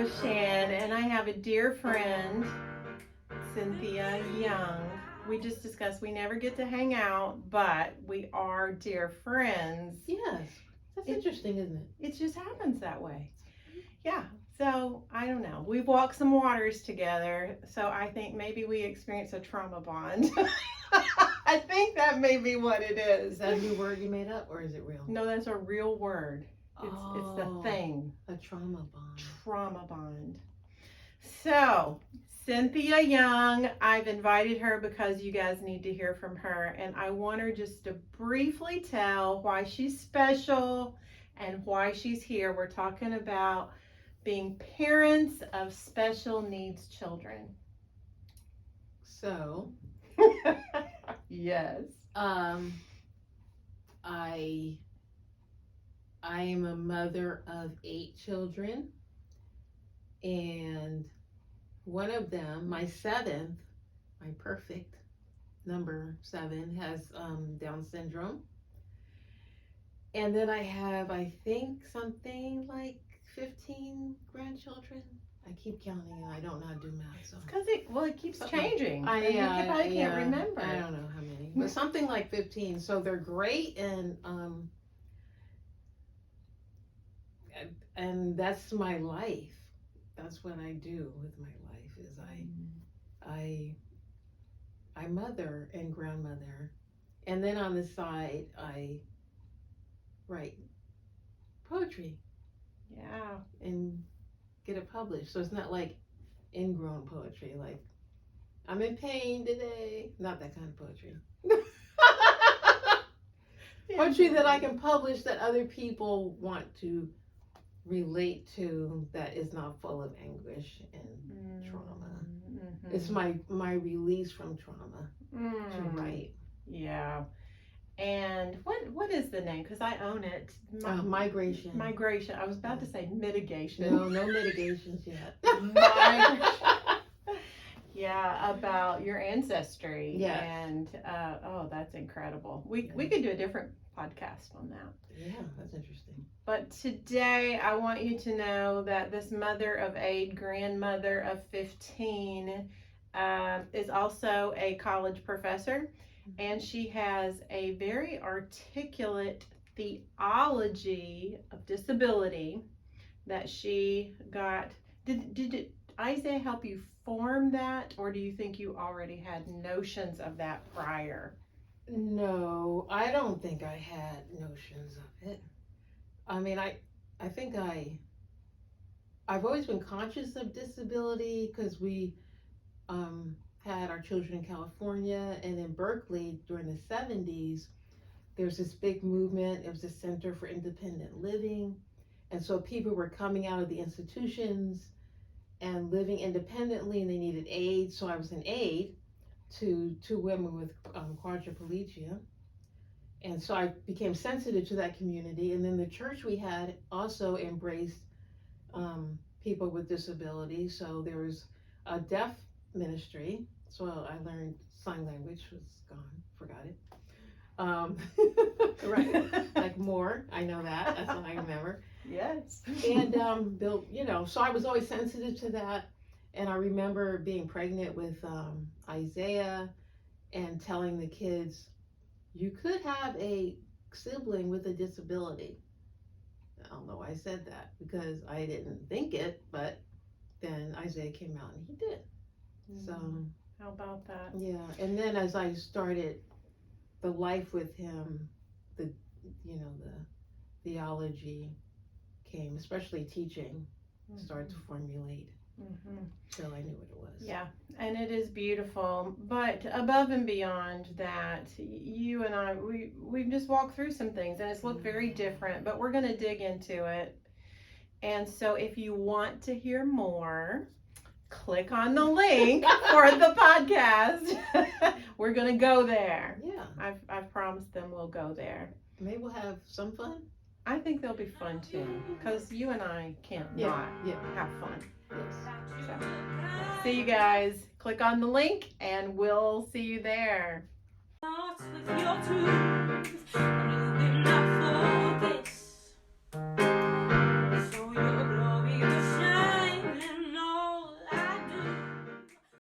with Shan, and I have a dear friend, Cynthia Young. We just discussed we never get to hang out, but we are dear friends. Yes. That's interesting, isn't it? It just happens that way. Yeah. So I don't know. We've walked some waters together, so I think maybe we experienced a trauma bond. I think that may be what it is. Is that a new word you made up, or is it real? No, that's a real word. It's the thing. A trauma bond. Trauma bond. So, Cynthia Young, I've invited her because you guys need to hear from her, and I want her just to briefly tell why she's special and why she's here. We're talking about being parents of special needs children. So, yes. I am a mother of 8 children, and one of them, my 7th, my perfect number 7, has Down syndrome. And then I have, I think, something like 15 grandchildren. I keep counting and I don't know how to do math. So. Because it keeps changing. I probably can't remember. I don't know how many, but something like 15. So they're great, and that's my life. That's what I do with my life. Is I mother and grandmother, and then on the side I write poetry. Yeah. And get it published. So it's not like ingrown poetry, like I'm in pain today. Not that kind of poetry. Poetry that I can publish that other people want to relate to, that is not full of anguish and trauma. Mm-hmm. It's my release from trauma to write. Yeah. And what is the name? Because I own it. Migration. Migration. I was about to say mitigation. No mitigations yet. Yeah, about your ancestry. Yeah. And that's incredible. We could do a different podcast on that. Yeah, that's interesting. But today I want you to know that this mother of 8, grandmother of 15, is also a college professor. And she has a very articulate theology of disability that she got. Did Isaiah help you form that, or do you think you already had notions of that prior? No, I don't think I had notions of it. I mean, I think I've always been conscious of disability because we had our children in California, and in Berkeley during the 70s, there's this big movement. It was a Center for Independent Living. And so people were coming out of the institutions and living independently, and they needed aid. So I was an aide to 2 women with quadriplegia. And so I became sensitive to that community. And then the church we had also embraced people with disabilities. So there was a deaf ministry, so I learned sign language. Was gone, forgot it. Right, like more. I know that. That's what I remember. Yes. And built, so I was always sensitive to that. And I remember being pregnant with Isaiah and telling the kids, you could have a sibling with a disability. I don't know why I said that, because I didn't think it, but then Isaiah came out and he did. So how about that? Yeah, and then as I started the life with him, the theology came, especially teaching, started to formulate. So I knew what it was. Yeah, and it is beautiful. But above and beyond that, you and I, we've just walked through some things, and it's looked very different. But we're going to dig into it. And so, if you want to hear more, click on the link for the podcast. We're going to go there. Yeah. I've promised them we'll go there. Maybe we'll have some fun. I think they'll be fun too, because you and I can't not have fun. Yes. So, see you guys. Click on the link and we'll see you there.